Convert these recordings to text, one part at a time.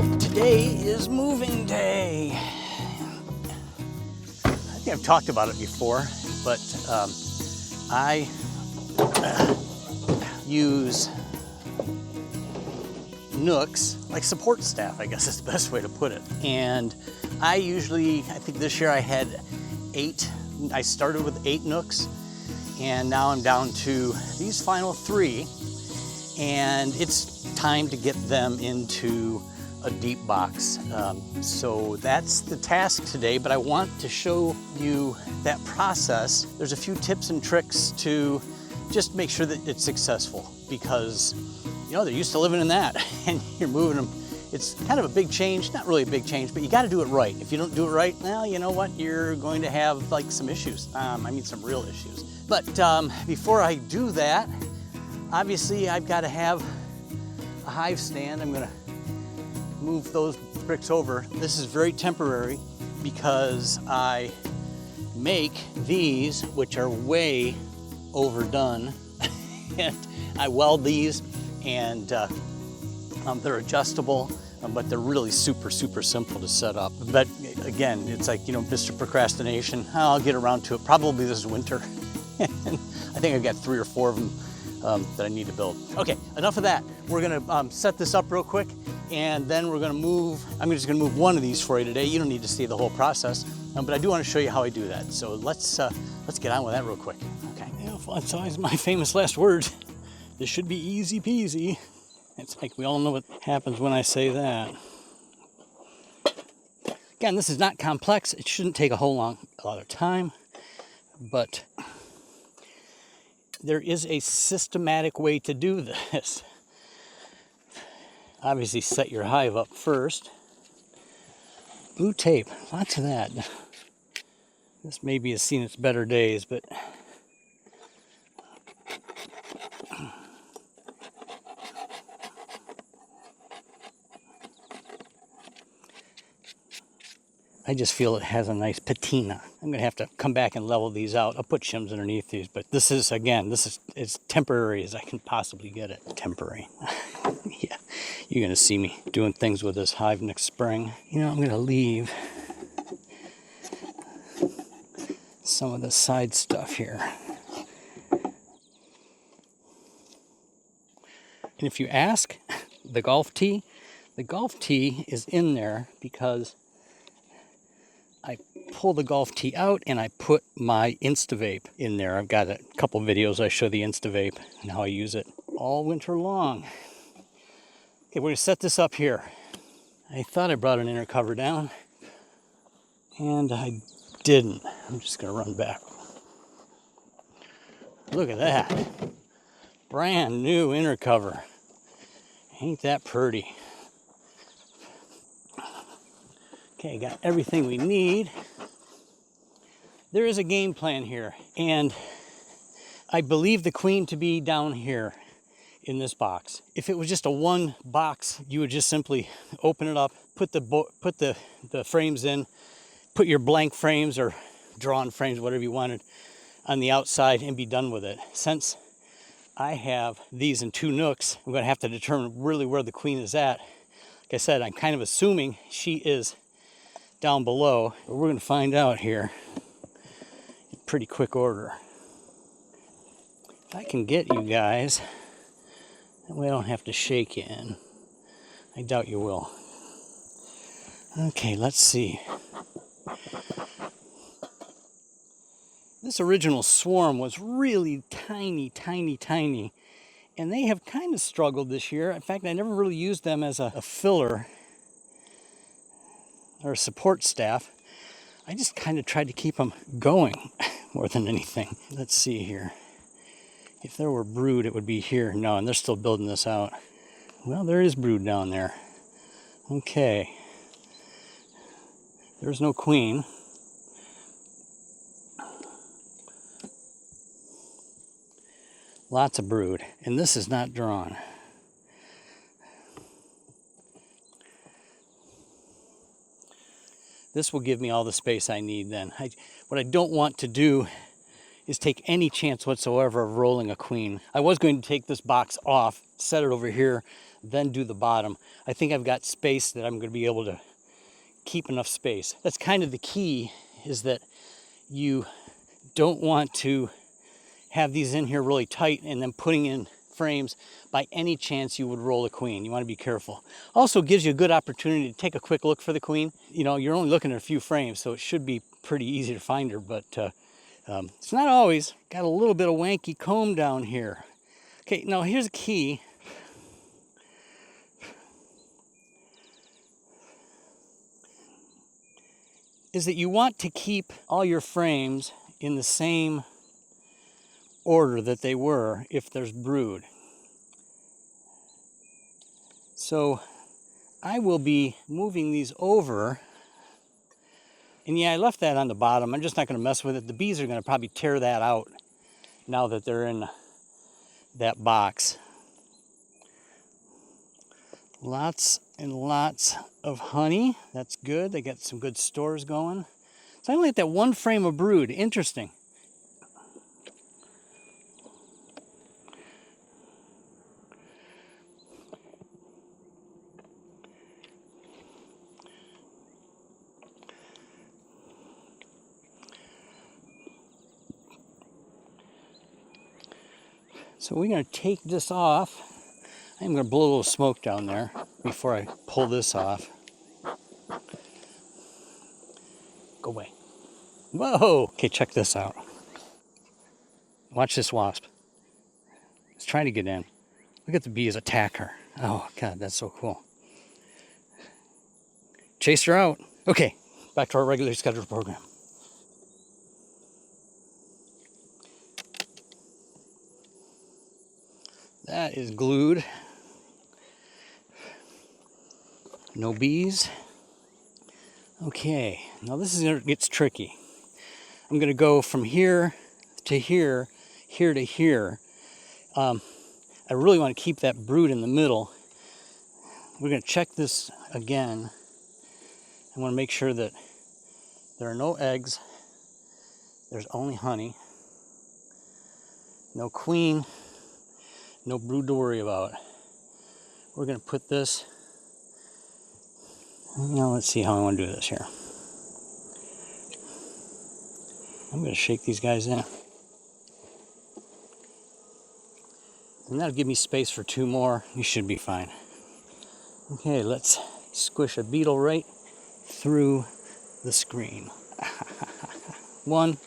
Well, today is moving day. I think I've talked about it before, but I use nooks like support staff, I guess is the best way to put it. And I think this year I had 8. I started with 8 nooks, and now I'm down to these final 3. And it's time to get them into a deep box. So that's the task today, but I want to show you that process. There's a few tips and tricks to just make sure that it's successful, because you know, they're used to living in that and you're moving them. It's kind of a big change, not really a big change, but you got to do it right. If you don't do it right, well, you know what? You're going to have like some issues. I mean, some real issues. But before I do that, obviously I've got to have a hive stand. I'm going to move those bricks over. This is very temporary because I make these, which are way overdone, and I weld these, and they're adjustable, but they're really super simple to set up. But again, it's like, you know, Mr. Procrastination. I'll get around to it probably this winter. And I think I've got 3 or 4 of them that I need to build. Okay, enough of that. We're gonna set this up real quick, and then we're gonna move. I'm just gonna move one of these for you today. You don't need to see the whole process, but I do want to show you how I do that. So let's get on with that real quick. Okay. Yeah, that's always my famous last words. This should be easy peasy. It's like we all know what happens when I say that. Again, this is not complex. It shouldn't take a lot of time, but there is a systematic way to do this. Obviously, set your hive up first. Blue tape, lots of that. This maybe has seen its better days, but I just feel it has a nice patina. I'm gonna have to come back and level these out. I'll put shims underneath these, but this is as temporary as I can possibly get it. Temporary. Yeah, you're gonna see me doing things with this hive next spring. You know, I'm gonna leave some of the side stuff here. And if you ask, the golf tee is in there because I pull the golf tee out and I put my InstaVape in there. I've got a couple videos I show the InstaVape and how I use it all winter long. Okay, we're gonna set this up here. I thought I brought an inner cover down, and I didn't. I'm just gonna run back. Look at that. Brand new inner cover. Ain't that pretty? Okay, got everything we need. There is a game plan here, and I believe the queen to be down here in this box. If it was just a one box, you would just simply open it up, put the frames in, put your blank frames or drawn frames, whatever you wanted, on the outside and be done with it. Since I have these in 2 nooks, I'm going to have to determine really where the queen is at. Like I said, I'm kind of assuming she is down below, but we're going to find out here in pretty quick order. If I can get you guys, that way I don't have to shake you in. I doubt you will. Okay, let's see. This original swarm was really tiny, and they have kind of struggled this year. In fact, I never really used them as a filler or a support staff. I just kind of tried to keep them going more than anything. Let's see here. If there were brood, it would be here. No, and they're still building this out. Well, there is brood down there. Okay. There's no queen. Lots of brood, and this is not drawn. This will give me all the space I need then. What I don't want to do is take any chance whatsoever of rolling a queen. I was going to take this box off set it over here, then do the bottom. I think I've got space that I'm going to be able to keep enough space. That's kind of the key, is that you don't want to have these in here really tight and then putting in frames by any chance you would roll a queen. You want to be careful. Also gives you a good opportunity to take a quick look for the queen. You know, you're only looking at a few frames, so it should be pretty easy to find her, but it's not always. Got a little bit of wanky comb down here. Okay, now here's a key. Is that you want to keep all your frames in the same order that they were if there's brood. So I will be moving these over. And yeah, I left that on the bottom. I'm just not going to mess with it. The bees are going to probably tear that out now that they're in that box. Lots and lots of honey. That's good. They got some good stores going. So I only have that one frame of brood. Interesting. So we're going to take this off. I'm going to blow a little smoke down there before I pull this off. Go away. Whoa! Okay, check this out. Watch this wasp. It's trying to get in. Look at the bees attack her. Oh, God, that's so cool. Chase her out. Okay, back to our regularly scheduled program. That is glued. No bees. Okay, now this is where it gets tricky. I'm going to go from here to here, here to here. I really want to keep that brood in the middle. We're going to check this again. I want to make sure that there are no eggs. There's only honey. No queen. No brood to worry about. We're going to put this. Now let's see how I want to do this here. I'm going to shake these guys in. And that'll give me space for two more. You should be fine. Okay, let's squish a beetle right through the screen. One.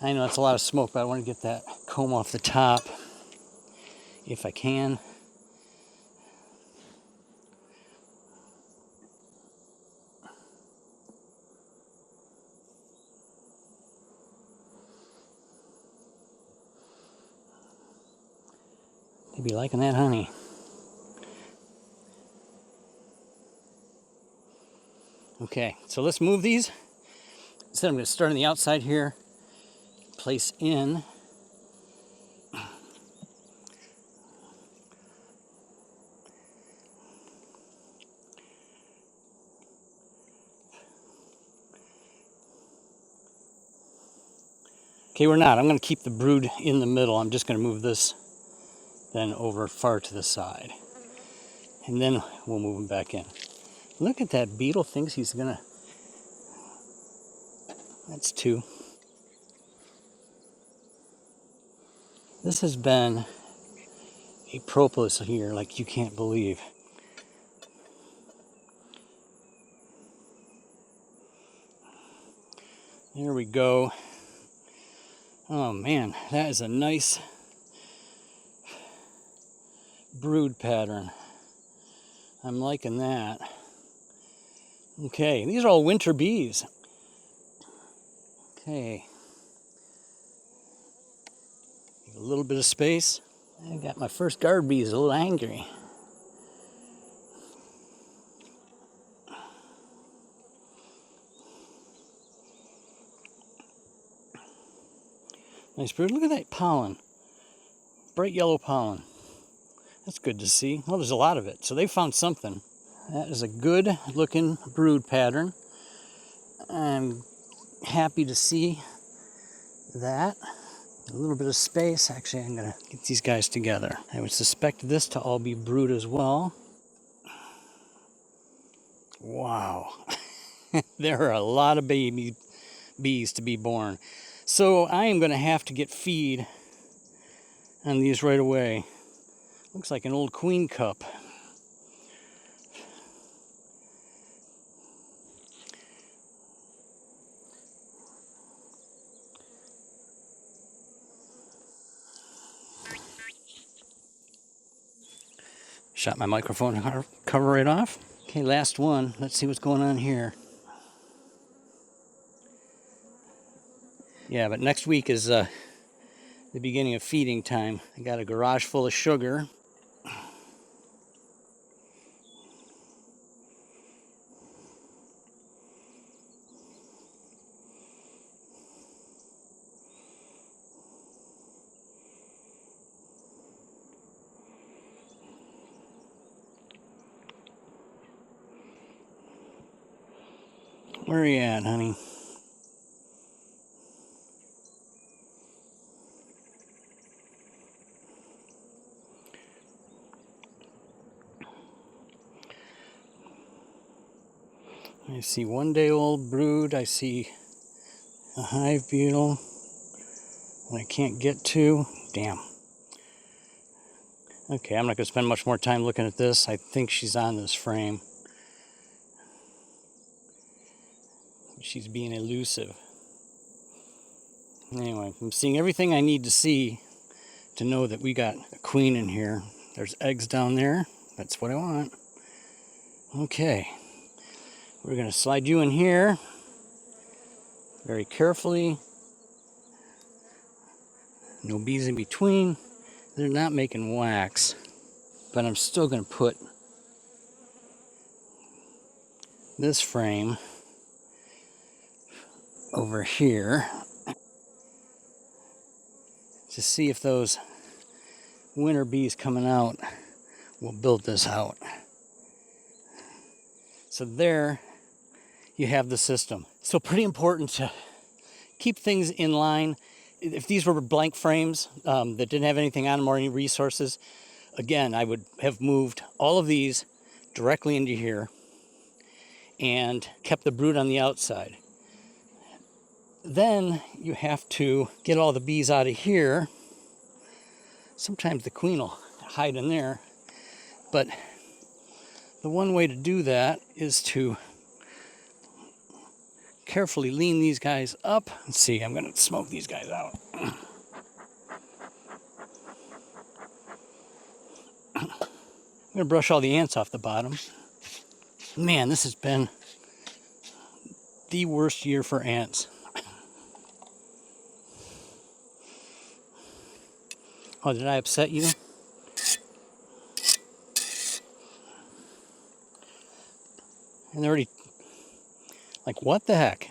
I know it's a lot of smoke, but I want to get that comb off the top if I can. They'd be liking that honey. Okay, so let's move these. Instead, I'm going to start on the outside here, place in. Okay, we're not. I'm going to keep the brood in the middle. I'm just going to move this then over far to the side. And then we'll move him back in. Look at that beetle, thinks he's going to... That's two. This has been a propolis here like you can't believe. There we go. Oh man, that is a nice brood pattern. I'm liking that. Okay, these are all winter bees. Okay. A little bit of space. I got my first guard bees a little angry. Nice brood. Look at that pollen. Bright yellow pollen. That's good to see. Well, there's a lot of it, so they found something. That is a good looking brood pattern. I'm happy to see that. A little bit of space. Actually, I'm gonna get these guys together. I would suspect this to all be brood as well. Wow. There are a lot of baby bees to be born. So I am gonna have to get feed on these right away. Looks like an old queen cup. Shot my microphone cover right off. Okay, last one. Let's see what's going on here. Yeah, but next week is the beginning of feeding time. I got a garage full of sugar. Where are you at, honey? I see 1-day-old brood. I see a hive beetle that I can't get to. Damn. Okay, I'm not going to spend much more time looking at this. I think she's on this frame. She's being elusive. Anyway, I'm seeing everything I need to see to know that we got a queen in here. There's eggs down there. That's what I want. Okay. We're going to slide you in here very carefully. No bees in between. They're not making wax, but I'm still going to put this frame over here to see if those winter bees coming out will build this out. So there you have the system. So pretty important to keep things in line. If these were blank frames that didn't have anything on them or any resources, again, I would have moved all of these directly into here and kept the brood on the outside. Then you have to get all the bees out of here. Sometimes the queen will hide in there, but the one way to do that is to carefully lean these guys up. Let's see, I'm going to smoke these guys out. I'm going to brush all the ants off the bottom. Man, this has been the worst year for ants. Oh, did I upset you? And they're already like, what the heck?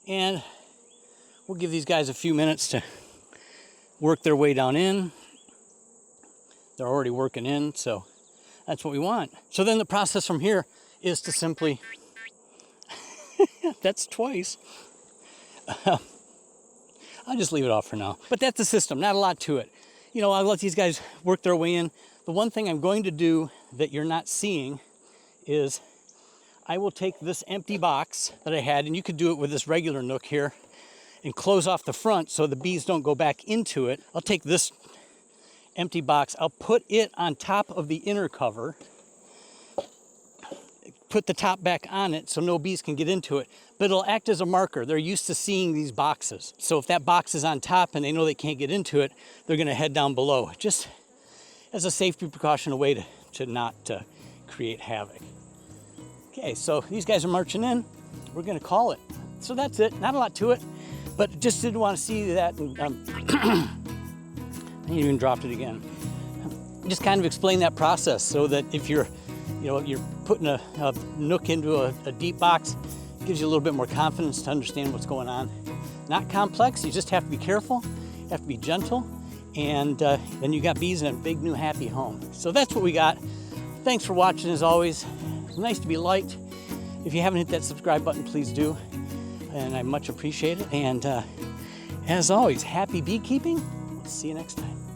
And we'll give these guys a few minutes to work their way down in. They're already working in, so that's what we want. So then the process from here is to simply, that's twice. I'll just leave it off for now. But that's the system, not a lot to it. You know, I'll let these guys work their way in. The one thing I'm going to do that you're not seeing is I will take this empty box that I had, and you could do it with this regular nook here, and close off the front so the bees don't go back into it. I'll take this empty box, I'll put it on top of the inner cover, put the top back on it so no bees can get into it, but it'll act as a marker. They're used to seeing these boxes. So if that box is on top and they know they can't get into it, they're gonna head down below, just as a safety precaution, a way to not create havoc. Okay, so these guys are marching in. We're gonna call it. So that's it, not a lot to it, but just didn't want to see that. And, I even dropped it again. Just kind of explain that process so that if you're putting a nook into a deep box, it gives you a little bit more confidence to understand what's going on. Not complex, you just have to be careful, you have to be gentle, and then you got bees in a big new happy home. So that's what we got. Thanks for watching as always. Nice to be liked. If you haven't hit that subscribe button, please do, and I much appreciate it. And As always, happy beekeeping. We'll see you next time.